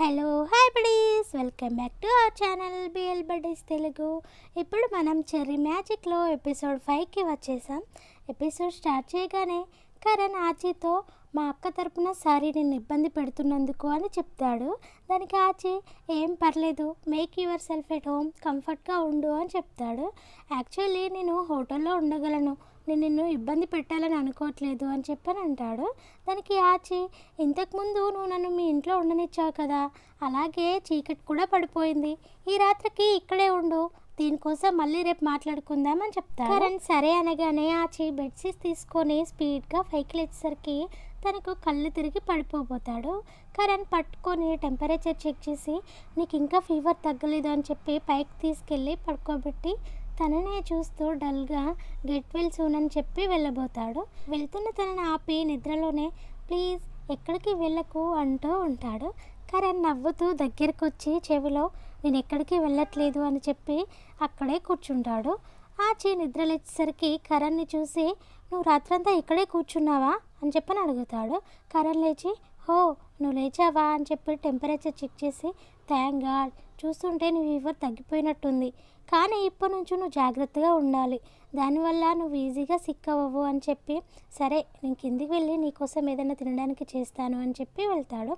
Hello hi buddies, welcome back to our channel BL buddies Telugu. ఇప్పుడు మనం cherry మ్యాజిక్లో episode 5కి వచ్చేసాం. ఎపిసోడ్ స్టార్ట్ చేయగానే కరణ్ ఆచితో మా అక్క తరపున సారీ నేను ఇబ్బంది పెడుతున్నందుకు అని చెప్తాడు. దానికి ఆచి ఏం పర్లేదు, make your self at home, కంఫర్ట్గా ఉండు అని చెప్తాడు. యాక్చువల్లీ నేను హోటల్లో ఉండగలను, నేను నిన్ను ఇబ్బంది పెట్టాలని అనుకోవట్లేదు అని చెప్పని అంటాడు. దానికి ఆచి ఇంతకుముందు నువ్వు నన్ను మీ ఇంట్లో ఉండనిచ్చావు కదా, అలాగే చీకటి కూడా పడిపోయింది, ఈ రాత్రికి ఇక్కడే ఉండు, దీనికోసం మళ్ళీ రేపు మాట్లాడుకుందాం అని చెప్తాడు. కరణ్ సరే అనగానే ఆచి బెడ్షీట్స్ తీసుకొని స్పీడ్గా పైకి లేచేసరికి తనకు కళ్ళు తిరిగి పడిపోతాడు. కరణ్ పట్టుకొని టెంపరేచర్ చెక్ చేసి నీకు ఇంకా ఫీవర్ తగ్గలేదు అని చెప్పి పైకి తీసుకెళ్ళి పడుకోబెట్టి తననే చూస్తూ డల్గా గెట్ వెల్ సూన్ అని చెప్పి వెళ్ళబోతాడు. వెళ్తున్న తనని ఆపి నిద్రలోనే ప్లీజ్ ఎక్కడికి వెళ్ళకు అంటూ ఉంటాడు. కరణ్ నవ్వుతూ దగ్గరికి వచ్చి చెవిలో నేను ఎక్కడికి వెళ్ళట్లేదు అని చెప్పి అక్కడే కూర్చుంటాడు. ఆచి నిద్ర లేచేసరికి కరణ్ని చూసి నువ్వు రాత్రంతా ఇక్కడే కూర్చున్నావా అని చెప్పని అడుగుతాడు. కరణ్ లేచి హో నువ్వు లేచావా అని చెప్పి టెంపరేచర్ చెక్ చేసి థ్యాంక్ గాడ్, చూస్తుంటే నీ ఫీవర్ తగ్గిపోయినట్టుంది, కానీ ఇప్పటి నుంచి నువ్వు జాగ్రత్తగా ఉండాలి, దానివల్ల నువ్వు ఈజీగా సిక్ అవ్వవు అని చెప్పి సరే నేను కిందికి వెళ్ళి నీకోసం ఏదైనా తినడానికి చేస్తాను అని చెప్పి వెళ్తాడు.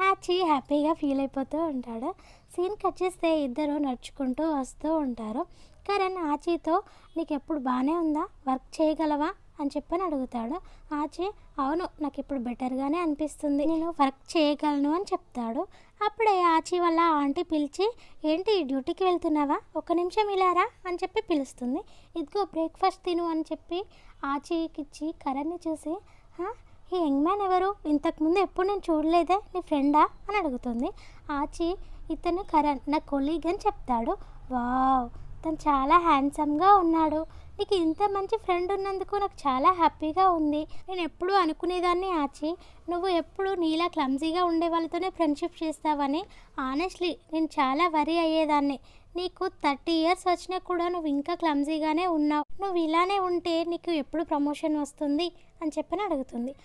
ఆచి హ్యాపీగా ఫీల్ అయిపోతూ ఉంటాడు. సీన్ కట్ చేస్తే ఇద్దరు నడుచుకుంటూ వస్తూ ఉంటారు. కరణ్ ఆచితో నీకు ఎప్పుడు బాగానే ఉందా, వర్క్ చేయగలవా అని చెప్పని అడుగుతాడు. ఆచి అవును నాకు ఇప్పుడు బెటర్గానే అనిపిస్తుంది, నేను వర్క్ చేయగలను అని చెప్తాడు. అప్పుడే ఆచి వల్ల ఆంటీ పిలిచి ఏంటి డ్యూటీకి వెళ్తున్నావా, ఒక నిమిషం ఇలారా అని చెప్పి పిలుస్తుంది. ఇదిగో బ్రేక్ఫాస్ట్ తిను అని చెప్పి ఆచికిచ్చి కరణ్ని చూసి ఈ యంగ్ మ్యాన్ ఎవరు, ఇంతకుముందు ఎప్పుడు నేను చూడలేదే, నీ ఫ్రెండా అని అడుగుతుంది. ఆచి ఇతను కరణ్ నా కొలీగ్ అని చెప్తాడు. వావ్, తను చాలా హ్యాండ్సమ్గా ఉన్నాడు, నీకు ఇంత మంచి ఫ్రెండ్ ఉన్నందుకు నాకు చాలా హ్యాపీగా ఉంది. నేను ఎప్పుడూ అనుకునేదాన్ని ఆచి నువ్వు ఎప్పుడు నీలా క్లమ్జీగా ఉండే వాళ్ళతోనే ఫ్రెండ్షిప్ చేస్తావని. ఆనెస్ట్లీ నేను చాలా వరీ అయ్యేదాన్ని, నీకు 30 years వచ్చినా కూడా నువ్వు ఇంకా క్లమ్జీగానే ఉన్నావు, నువ్వు ఇలానే ఉంటే నీకు ఎప్పుడు ప్రమోషన్ వస్తుంది అని చెప్పని అడుగుతుంది.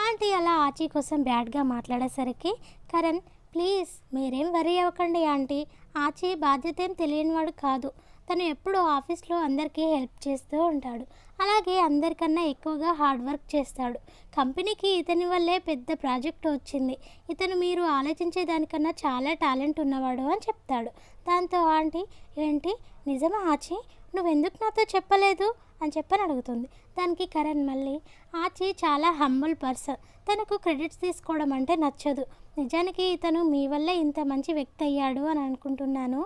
ఆంటీ అలా ఆచి కోసం బ్యాడ్గా మాట్లాడేసరికి కరణ్ ప్లీజ్ మీరేం వరీ అవ్వకండి ఆంటీ, ఆచి బాధ్యత ఏం తెలియనివాడు కాదు, తను ఎప్పుడూ ఆఫీస్లో అందరికీ హెల్ప్ చేస్తూ ఉంటాడు, అలాగే అందరికన్నా ఎక్కువగా హార్డ్ వర్క్ చేస్తాడు, కంపెనీకి ఇతని వల్లే పెద్ద ప్రాజెక్ట్ వచ్చింది, ఇతను మీరు ఆలోచించే దానికన్నా చాలా టాలెంట్ ఉన్నవాడు అని చెప్తాడు. దాంతో ఆంటీ ఏంటి నిజమా ఆచి, నువ్వెందుకు నాతో చెప్పలేదు అని చెప్పని అడుగుతుంది. దానికి కరణ్ మళ్ళీ ఆచి చాలా హంబుల్ పర్సన్, తనకు క్రెడిట్స్ తీసుకోవడం అంటే నచ్చదు, నిజానికి ఇతను మీ వల్లే ఇంత మంచి వ్యక్తి అయ్యాడు అని అనుకుంటున్నాను,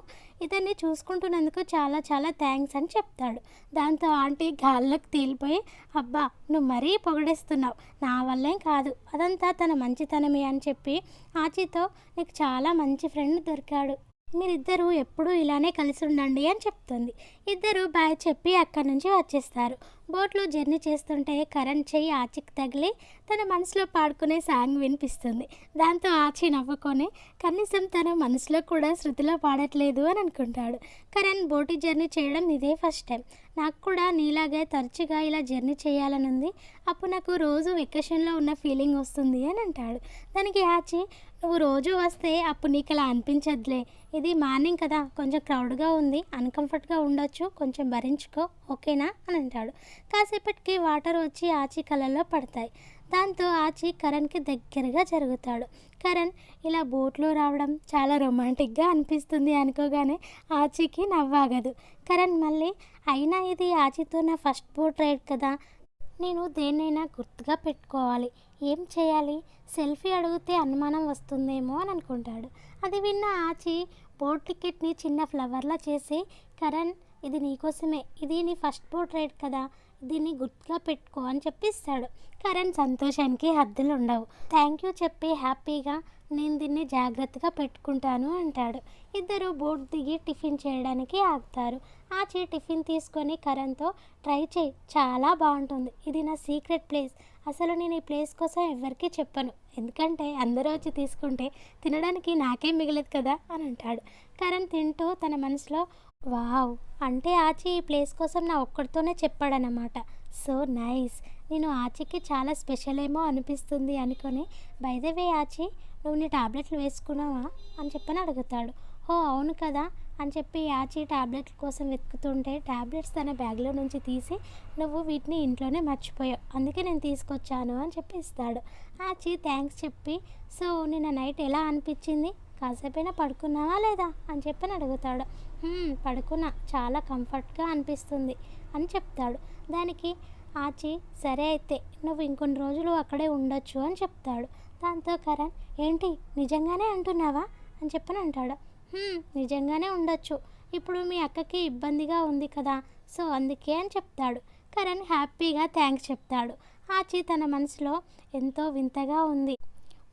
ఇతన్ని చూసుకుంటున్నందుకు చాలా చాలా థ్యాంక్స్ అని చెప్తాడు. దాంతో ఆంటీ గాల్లోకి తేలిపోయి అబ్బా నువ్వు మరీ పొగడేస్తున్నావు, నా వల్లేం కాదు, అదంతా తన మంచితనమే అని చెప్పి ఆచితో నీకు చాలా మంచి ఫ్రెండ్ దొరికాడు, మీరిద్దరూ ఎప్పుడూ ఇలానే కలిసి ఉండండి అని చెప్తుంది. ఇద్దరు బాయ్ చెప్పి అక్కడి నుంచి వచ్చేస్తారు. బోట్లో జర్నీ చేస్తుంటే కరణ్ చెయ్యి ఆచికి తగిలి తన మనసులో పాడుకునే సాంగ్ వినిపిస్తుంది. దాంతో ఆచి నవ్వుకొని కనీసం తన మనసులో కూడా శృతిలో పాడట్లేదు అని అనుకుంటాడు. కరణ్ బోటి జర్నీ చేయడం ఇదే ఫస్ట్ టైం, నాకు కూడా నీలాగే తరచుగా ఇలా జర్నీ చేయాలని ఉంది, అప్పుడు నాకు రోజు వెకేషన్లో ఉన్న ఫీలింగ్ వస్తుంది అని అంటాడు. దానికి ఆచి నువ్వు రోజు వస్తే అప్పుడు నీకు అలా అనిపించద్దులే, ఇది మార్నింగ్ కదా కొంచెం క్రౌడ్గా ఉంది, అన్కంఫర్ట్గా ఉండొచ్చు, కొంచెం భరించుకో ఓకేనా అని అంటాడు. కాసేపటికి వాటర్ వచ్చి ఆచి కళ్ళల్లో పడతాయి. దాంతో ఆచి కరణ్కి దగ్గరగా జరుగుతాడు. కరణ్ ఇలా బోట్లో రావడం చాలా రొమాంటిక్గా అనిపిస్తుంది అనుకోగానే ఆచికి నవ్వాగదు. కరణ్ మళ్ళీ అయినా ఇది ఆచితో నా ఫస్ట్ బోట్ రైడ్ కదా, నేను దేన్నైనా గుర్తుగా పెట్టుకోవాలి, ఏం చేయాలి, సెల్ఫీ అడిగితే అనుమానం వస్తుందేమో అని అనుకుంటాడు. అది విన్న ఆచి బోట్ టికెట్ని చిన్న ఫ్లవర్లా చేసి కరణ్ ఇది నీకోసమే, ఇది నీ ఫస్ట్ బోట్ రైడ్ కదా, దీన్ని గుర్తుగా పెట్టుకో అని చెప్పిస్తాడు. కరణ్ సంతోషానికి హద్దులు ఉండవు. థ్యాంక్ యూ చెప్పి హ్యాపీగా నేను దీన్ని జాగ్రత్తగా పెట్టుకుంటాను అంటాడు. ఇద్దరు బోట్ దిగి టిఫిన్ చేయడానికి ఆగుతారు. ఆచి టిఫిన్ తీసుకొని కరణ్తో ట్రై చేయి, చాలా బాగుంటుంది, ఇది నా సీక్రెట్ ప్లేస్, అసలు నేను ఈ ప్లేస్ కోసం ఎవరికీ చెప్పను, ఎందుకంటే అందరూ వచ్చి తీసుకుంటే తినడానికి నాకేం మిగలదు కదా అని అంటాడు. కరణ్ తింటూ తన మనసులో వావ్, అంటే ఆచి ఈ ప్లేస్ కోసం నా ఒక్కడితోనే చెప్పాడనమాట, సో నైస్, నేను ఆచికి చాలా స్పెషల్ ఏమో అనిపిస్తుంది అనుకొని బై ద వే ఆచి నువ్వు నీ టాబ్లెట్లు వేసుకున్నావా అని చెప్పని అడుగుతాడు. ఓ అవును కదా అని చెప్పి ఆచి టాబ్లెట్ల కోసం వెతుకుతుంటే టాబ్లెట్స్ తన బ్యాగ్లో నుంచి తీసి, నువ్వు వీటిని ఇంట్లోనే మర్చిపోయావు, అందుకే నేను తీసుకొచ్చాను అని చెప్పి ఇస్తాడు. ఆచి థ్యాంక్స్ చెప్పి, సో నిన్న నైట్ ఎలా అనిపించింది, కాసేపైనా పడుకున్నావా లేదా అని చెప్పని అడుగుతాడు. పడుకున్నా, చాలా కంఫర్ట్గా అనిపిస్తుంది అని చెప్తాడు. దానికి ఆచి సరే అయితే నువ్వు ఇంకొన్ని రోజులు అక్కడే ఉండొచ్చు అని చెప్తాడు. దాంతో కరణ్ ఏంటి నిజంగానే అంటున్నావా అని చెప్పని అంటాడు. నిజంగానే ఉండొచ్చు, ఇప్పుడు మీ అక్కకి ఇబ్బందిగా ఉంది కదా, సో అందుకే అని చెప్తాడు. కరణ్ హ్యాపీగా థ్యాంక్స్ చెప్తాడు. ఆచి తన మనసులో ఎంతో వింతగా ఉంది.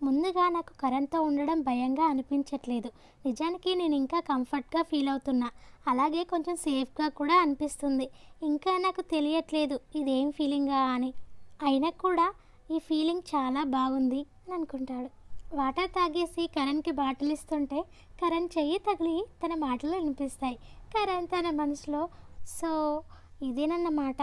ముందుగా నాకు కరణ్తో ఉండడం భయంగా అనిపించట్లేదు, నిజానికి నేను ఇంకా కంఫర్ట్గా ఫీల్ అవుతున్నా, అలాగే కొంచెం సేఫ్గా కూడా అనిపిస్తుంది. ఇంకా నాకు తెలియట్లేదు ఇదేం ఫీలింగా అని, అయినా కూడా ఈ ఫీలింగ్ చాలా బాగుంది అని అనుకుంటాడు. వాటర్ తాగేసి కరణ్కి బాటిల్ ఇస్తుంటే కరణ్ చెయ్యి తగిలి తన మాటలు వినిపిస్తాయి. కరణ్ తన మనసులో సో ఇదేనన్నమాట,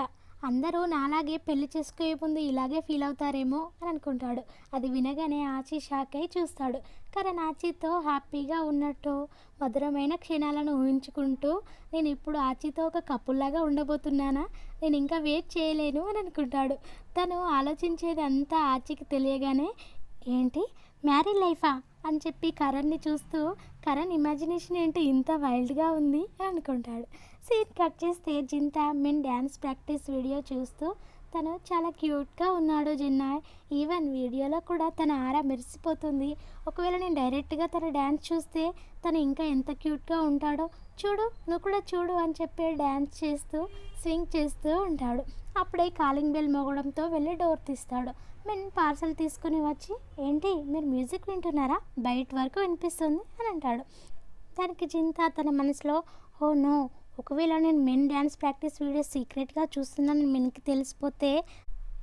అందరూ నాలాగే పెళ్లి చేసుకునే ముందు ఇలాగే ఫీల్ అవుతారేమో అని అనుకుంటాడు. అది వినగానే ఆచి షాక్ అయి చూస్తాడు. కరణ్ ఆచితో హ్యాపీగా ఉన్నట్టు మధురమైన క్షణాలను ఊహించుకుంటూ, నేను ఇప్పుడు ఆచితో ఒక కపుల్లాగా ఉండబోతున్నానా, నేను ఇంకా వెయిట్ చేయలేను అని అనుకుంటాడు. తను ఆలోచించేది అంతా ఆచికి తెలియగానే ఏంటి మ్యారీడ్ లైఫా అని చెప్పి కరణ్ని చూస్తూ, కరణ్ ఇమాజినేషన్ ఏంటి ఇంత వైల్డ్గా ఉంది అని అనుకుంటాడు. సీన్ కట్ చేస్తే Zinta men dance practice video చూస్తూ, తను చాలా క్యూట్గా ఉన్నాడు జిన్నాయ్, ఈవెన్ వీడియోలో కూడా తన ఆరా మెరిసిపోతుంది. ఒకవేళ నేను డైరెక్ట్గా తన డ్యాన్స్ చూస్తే తను ఇంకా ఎంత క్యూట్గా ఉంటాడో, చూడు నువ్వు కూడా చూడు అని చెప్పి డ్యాన్స్ చేస్తూ స్వింగ్ చేస్తూ ఉంటాడు. అప్పుడే కాలింగ్ బెల్ మోగడంతో వెళ్ళి డోర్ తీస్తాడు. మెన్ పార్సల్ తీసుకుని వచ్చి, ఏంటి మీరు మ్యూజిక్ వింటున్నారా, బయట వరకు వినిపిస్తుంది అని అంటాడు. దానికి జింత తన మనసులో ఓ నో, ఒకవేళ నేను మెన్ డ్యాన్స్ ప్రాక్టీస్ వీడియో సీక్రెట్గా చూస్తున్నానని మెన్కి తెలిసిపోతే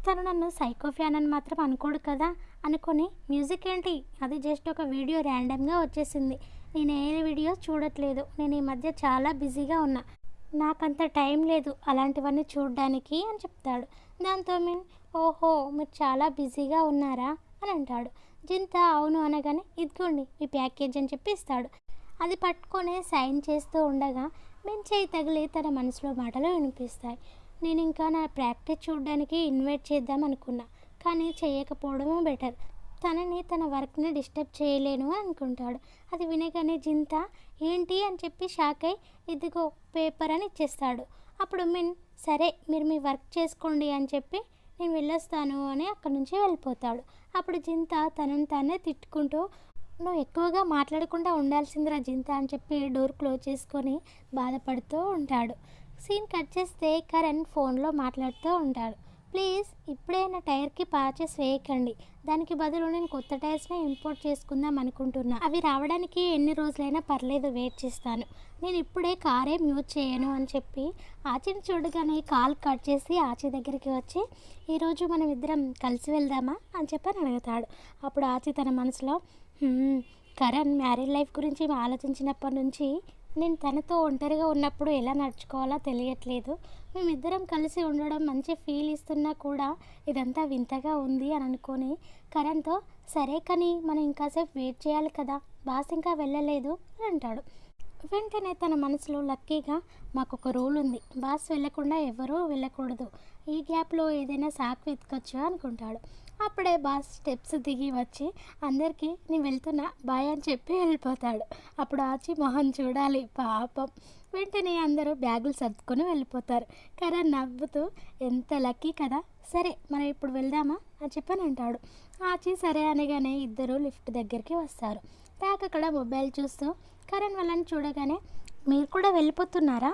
తను నన్ను సైకో ఫ్యాన్ అని మాత్రం అనుకోడు కదా అనుకొని, మ్యూజిక్ ఏంటి, అది జస్ట్ ఒక వీడియో ర్యాండమ్గా వచ్చేసింది, నేను ఏ వీడియో చూడట్లేదు, నేను ఈ మధ్య చాలా బిజీగా ఉన్నా, నాకంత టైం లేదు అలాంటివన్నీ చూడడానికి అని చెప్తాడు. దాంతో మీన్ ఓహో మీరు చాలా బిజీగా ఉన్నారా అని అంటాడు. జింత అవును అనగానే ఇదిగోండి మీ ప్యాకేజ్ అని చెప్పి ఇస్తాడు. అది పట్టుకొని సైన్ చేస్తూ ఉండగా మీన్ చేయి తగిలి తన మనసులో మాటలు వినిపిస్తాయి. నేను ఇంకా నా ప్రాక్టీస్ చూడడానికి ఇన్వైట్ చేద్దాం అనుకున్నా, కానీ చేయకపోవడమే బెటర్, తనని తన వర్క్ని డిస్టర్బ్ చేయలేను అని అనుకుంటాడు. అది వినగానే జింత ఏంటి అని చెప్పి షాక్ అయి ఇదిగో పేపర్ అని ఇచ్చేస్తాడు. అప్పుడు మిన్ సరే మీరు మీ వర్క్ చేసుకోండి అని చెప్పి నేను వెళ్ళొస్తాను అని అక్కడి నుంచి వెళ్ళిపోతాడు. అప్పుడు జింత తనని తానే తిట్టుకుంటూ, నువ్వు ఎక్కువగా మాట్లాడకుండా ఉండాల్సిందిరా జింత అని చెప్పి డోర్ క్లోజ్ చేసుకొని బాధపడుతూ ఉంటాడు. సీన్ కట్ చేస్తే కరణ్ ఫోన్లో మాట్లాడుతూ ఉంటాడు. ప్లీజ్ ఇప్పుడే నా టైర్కి పాచెస్ వేయకండి, దానికి బదులు నేను కొత్త టైర్స్ని ఇంపోర్ట్ చేసుకుందాం అనుకుంటున్నా, అవి రావడానికి ఎన్ని రోజులైనా పర్లేదు వెయిట్ చేస్తాను, నేను ఇప్పుడే కారేం యూజ్ చేయను అని చెప్పి ఆచిని చూడగానే కాల్ కట్ చేసి ఆచి దగ్గరికి వచ్చి, ఈరోజు మనం ఇద్దరం కలిసి వెళ్దామా అని చెప్పని అడుగుతాడు. అప్పుడు ఆచి తన మనసులో కరణ్ మ్యారీడ్ లైఫ్ గురించి ఆలోచించినప్పటి నుంచి నేను తనతో ఒంటరిగా ఉన్నప్పుడు ఎలా నడుచుకోవాలో తెలియట్లేదు, మేమిద్దరం కలిసి ఉండడం మంచి ఫీల్ ఇస్తున్నా కూడా ఇదంతా వింతగా ఉంది అని అనుకొని కరణ్తో సరే కానీ మనం ఇంకాసేపు వెయిట్ చేయాలి కదా, బాస్ ఇంకా వెళ్ళలేదు అని అంటాడు. వెంటనే తన మనసులో లక్కీగా మాకు ఒక రూల్ ఉంది, బాస్ వెళ్ళకుండా ఎవరూ వెళ్ళకూడదు, ఈ గ్యాప్లో ఏదైనా సాకు వెతకొచ్చు అనుకుంటాడు. అప్పుడే బాస్ స్టెప్స్ దిగి వచ్చి అందరికీ నేను వెళ్తున్నా బాయ్ అని చెప్పి వెళ్ళిపోతాడు. అప్పుడు ఆచి మొహం చూడాలి పాపం. వెంటనే అందరూ బ్యాగులు సర్దుకొని వెళ్ళిపోతారు. కరణ్ నవ్వుతూ ఎంత లక్కీ కదా, సరే మనం ఇప్పుడు వెళ్దామా అని చెప్పని అంటాడు. ఆచి సరే అనగానే ఇద్దరు లిఫ్ట్ దగ్గరికి వస్తారు. రాక అక్కడ మొబైల్ చూస్తూ కరణ్ వాళ్ళని చూడగానే మీరు కూడా వెళ్ళిపోతున్నారా,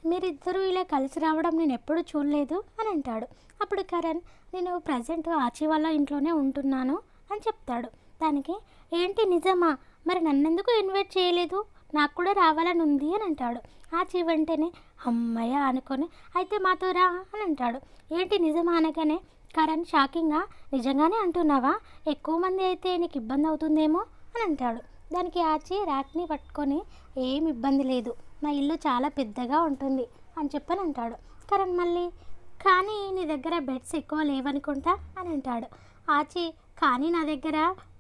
మీరిద్దరూ ఇలా కలిసి రావడం నేను ఎప్పుడూ చూడలేదు అని అంటాడు. అప్పుడు కరణ్ నేను ప్రజెంట్ ఆచి వాళ్ళ ఇంట్లోనే ఉంటున్నాను అని చెప్తాడు. దానికి ఏంటి నిజమా, మరి నన్నెందుకు ఇన్వైట్ చేయలేదు, నాకు కూడా రావాలని ఉంది అని అంటాడు. ఆచి వెంటనే అమ్మయ్య అనుకొని అయితే మాతో రా అని అంటాడు. ఏంటి నిజమా అనగానే కరణ్ షాకింగ్గా నిజంగానే అంటున్నావా, ఎక్కువ మంది అయితే నీకు ఇబ్బంది అవుతుందేమో అని అంటాడు. దానికి ఆచి ర్యాక్ని పట్టుకొని ఏం ఇబ్బంది లేదు, మా ఇల్లు చాలా పెద్దగా ఉంటుంది అని చెప్పని అంటాడు. కరణ్ మళ్ళీ కానీ నీ దగ్గర బెడ్స్ ఎక్కువ లేవనుకుంటా అని అంటాడు. ఆచి కానీ నా దగ్గర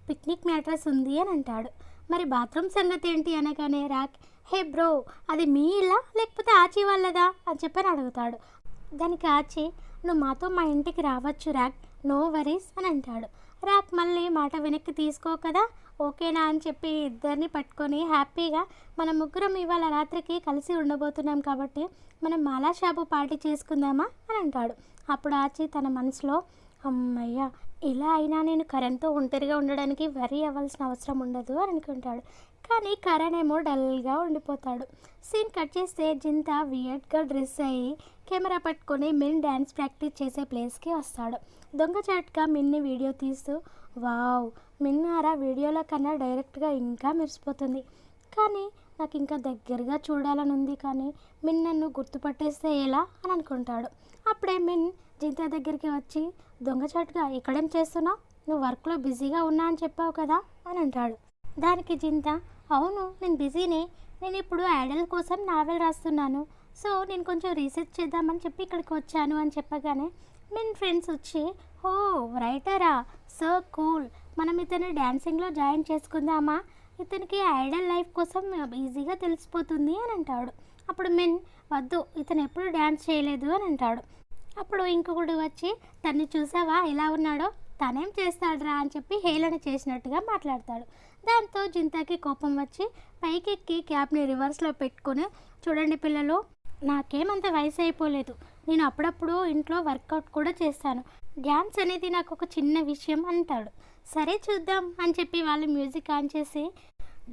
పిక్నిక్ మ్యాట్రస్ ఉంది అని అంటాడు. మరి బాత్రూమ్ సంగతి ఏంటి అనగానే రాక్, హే బ్రో, అది మీ ఇల్లా లేకపోతే ఆచి వాళ్ళదా అని చెప్పని అడుగుతాడు. దానికి ఆచి, నువ్వు మాతో మా ఇంటికి రావచ్చు రాక్, నో వరీస్ అని అంటాడు. రాక్ మళ్ళీ మాట వెనక్కి తీసుకో కదా, ఓకేనా అని చెప్పి ఇద్దరిని పట్టుకొని హ్యాపీగా మనం ముగ్గురం ఇవాళ రాత్రికి కలిసి ఉండబోతున్నాం కాబట్టి మనం మాలా షాపు పార్టీ చేసుకుందామా అని అంటాడు. అప్పుడు ఆచి తన మనసులో, అమ్మయ్య, ఇలా అయినా నేను కరణ్తో ఒంటరిగా ఉండడానికి వరీ అవ్వాల్సిన అవసరం ఉండదు అని అనుకుంటాడు. కానీ కరణ్ ఏమో డల్గా ఉండిపోతాడు. సీన్ కట్ చేస్తే జింత వియర్డ్గా డ్రెస్ అయ్యి కెమెరా పట్టుకొని మిన్ డ్యాన్స్ ప్రాక్టీస్ చేసే ప్లేస్కి వస్తాడు. దొంగచాటుగా మిన్ని వీడియో తీస్తూ, వావ్, మిన్నారా వీడియోలో కన్నా డైరెక్ట్గా ఇంకా మెరిసిపోతుంది, కానీ నాకు ఇంకా దగ్గరగా చూడాలని ఉంది, కానీ మిన్ నన్ను గుర్తుపట్టేస్తే ఎలా అని అనుకుంటాడు. అప్పుడే మిన్ జింత దగ్గరికి వచ్చి, దొంగచాటుగా ఇక్కడేం చేస్తున్నావు, నువ్వు వర్క్లో బిజీగా ఉన్నా అని చెప్పావు కదా అని అంటాడు. దానికి జింత, అవును నేను బిజీనే, నేను ఇప్పుడు ఐడల్ కోసం నావెల్ రాస్తున్నాను, సో నేను కొంచెం రీసెర్చ్ చేద్దామని చెప్పి ఇక్కడికి వచ్చాను అని చెప్పగానే మిన్ ఫ్రెండ్స్ వచ్చి, ఓ రైటరా, సో కూల్, మనం ఇతను డ్యాన్సింగ్లో జాయిన్ చేసుకుందామా, ఇతనికి ఐడల్ లైఫ్ కోసం ఈజీగా తెలిసిపోతుంది అని అంటాడు. అప్పుడు మిన్, వద్దు, ఇతను ఎప్పుడు డ్యాన్స్ చేయలేదు అని అంటాడు. అప్పుడు ఇంకొకడు వచ్చి, తన్ని చూసావా ఎలా ఉన్నాడో, తనేం చేస్తాడురా అని చెప్పి హేళన చేసినట్టుగా మాట్లాడతాడు. దాంతో జింతాకి కోపం వచ్చి పైకెక్కి క్యాబ్ని రివర్స్లో పెట్టుకొని, చూడండి పిల్లలు, నాకేమంత వయసు అయిపోలేదు, నేను అప్పుడప్పుడు ఇంట్లో వర్కౌట్ కూడా చేస్తాను, డ్యాన్స్ అనేది నాకు ఒక చిన్న విషయం అంటాడు. సరే చూద్దాం అని చెప్పి వాళ్ళు మ్యూజిక్ ఆన్ చేసి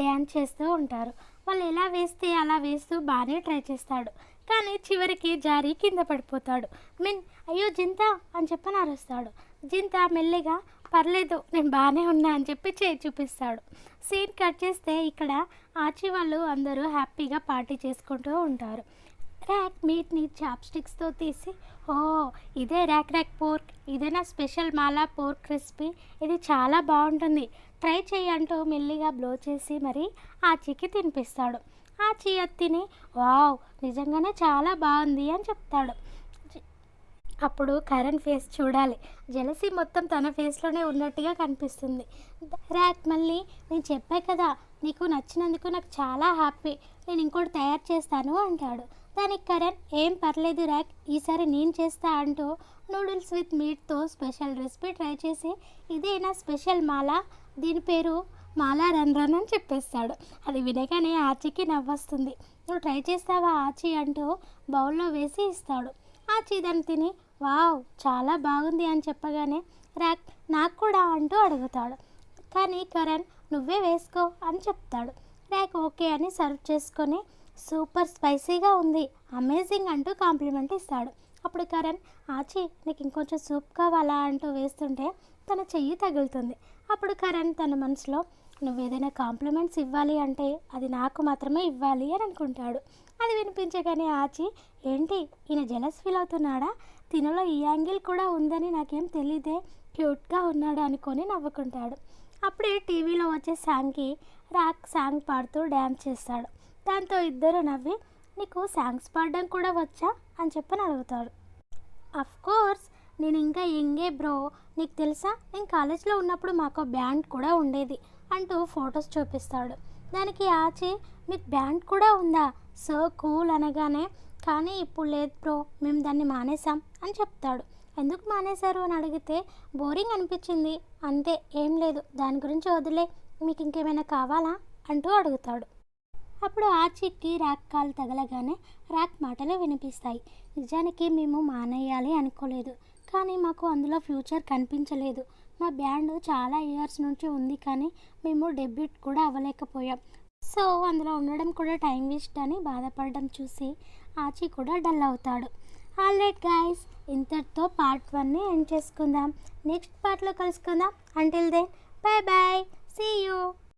డ్యాన్స్ చేస్తూ ఉంటారు. వాళ్ళు ఎలా వేస్తే అలా వేస్తూ బాగానే ట్రై చేస్తాడు, కానీ చివరికి జారి కింద పడిపోతాడు. మిన్, అయ్యో జింత అని చెప్పని అరుస్తాడు. జింత మెల్లిగా, పర్లేదు నేను బాగానే ఉన్నా అని చెప్పి చేయి చూపిస్తాడు. సీన్ కట్ చేస్తే ఇక్కడ ఆచి వాళ్ళు అందరూ హ్యాపీగా పార్టీ చేసుకుంటూ ఉంటారు. ర్యాక్ మీట్ని చాప్ స్టిక్స్తో తీసి, ఓ ఇదే ర్యాక్ ర్యాక్ పోర్క్, ఇదే నా స్పెషల్ మాలా పోర్క్ క్రిస్పీ, ఇది చాలా బాగుంటుంది, ట్రై చేయి అంటూ మెల్లిగా బ్లో చేసి మరి ఆచికి తినిపిస్తాడు. ఆచి అది తిని, వావ్, నిజంగానే చాలా బాగుంది అని చెప్తాడు. అప్పుడు కరణ్ ఫేస్ చూడాలి, జెలసీ మొత్తం తన ఫేస్లోనే ఉన్నట్టుగా కనిపిస్తుంది. ర్యాక్ మళ్ళీ, నేను చెప్పా కదా నీకు నచ్చినందుకు నాకు చాలా హ్యాపీ, నేను ఇంకోటి తయారు చేస్తాను అంటాడు. దానికి కరణ్, ఏం పర్లేదు ర్యాక్, ఈసారి నేను చేస్తా అంటూ నూడిల్స్ విత్ మీట్తో స్పెషల్ రెసిపీ ట్రై చేసి, ఇదే నా స్పెషల్ మాలా, దీని పేరు మాలా రన్ రన్ అని చెప్పేస్తాడు. అది వినగానే ఆచికి నవ్వొస్తుంది. నువ్వు ట్రై చేస్తావా ఆచి అంటూ బౌల్లో వేసి ఇస్తాడు. ఆచి దాన్ని తిని, వావ్, చాలా బాగుంది అని చెప్పగానే ర్యాక్, నాకు కూడా అంటూ అడుగుతాడు. కానీ కరణ్, నువ్వే వేసుకో అని చెప్తాడు. ర్యాక్ ఓకే అని సర్వ్ చేసుకొని, సూపర్ స్పైసీగా ఉంది, అమేజింగ్ అంటూ కాంప్లిమెంట్ ఇస్తాడు. అప్పుడు కరణ్, ఆచి నీకు ఇంకొంచెం సూప్ కావాలా అంటూ వేస్తుంటే తన చెయ్యి తగులుతుంది. అప్పుడు కరణ్ తన మనసులో, నువ్వు ఏదైనా కాంప్లిమెంట్స్ ఇవ్వాలి అంటే అది నాకు మాత్రమే ఇవ్వాలి అని అనుకుంటాడు. అది వినిపించగానే ఆచి, ఏంటి ఈయన జెలస్ ఫీల్ అవుతున్నాడా, తినలో ఈ యాంగిల్ కూడా ఉందని నాకేం తెలీదే, క్యూట్గా ఉన్నాడు అనుకొని నవ్వుకుంటాడు. అప్పుడే టీవీలో వచ్చే సాంగ్కి రాక్ సాంగ్ పాడుతూ డ్యాన్స్ చేస్తాడు. దాంతో ఇద్దరు నవ్వి, నీకు సాంగ్స్ పాడడం కూడా వచ్చా అని చెప్పని అడుగుతాడు. అఫ్ కోర్స్, నేను ఇంకా యంగే బ్రో, నీకు తెలుసా నేను కాలేజ్లో ఉన్నప్పుడు మాకు బ్యాండ్ కూడా ఉండేది అంటూ ఫొటోస్ చూపిస్తాడు. దానికి ఆచి, మీకు బ్యాండ్ కూడా ఉందా, సో కూల్ అనగానే, కానీ ఇప్పుడు లేదు బ్రో, మేము దాన్ని మానేసాం అని చెప్తాడు. ఎందుకు మానేశారు అని అడిగితే, బోరింగ్ అనిపించింది అంతే, ఏం లేదు, దాని గురించి వదిలే, మీకు ఇంకేమైనా కావాలా అంటూ అడుగుతాడు. అప్పుడు ఆచికి ర్యాక్ కాల్ తగలగానే ర్యాక్ మాటలు వినిపిస్తాయి. నిజానికి మేము మానేయాలి అనుకోలేదు, కానీ మాకు అందులో ఫ్యూచర్ కనిపించలేదు, మా బ్యాండ్ చాలా ఇయర్స్ నుంచి ఉంది, కానీ మేము డెబ్యూట్ కూడా అవ్వలేకపోయాం, సో అందులో ఉండడం కూడా టైం వేస్ట్ అని బాధపడడం చూసి ఆచి కూడా డల్ అవుతాడు. ఆల్రైట్ గైస్, ఇంతటితో పార్ట్ 1ని ఎండ్ చేసుకుందాం. నెక్స్ట్ పార్ట్లో కలుసుకుందాం. Until then, bye bye, see you.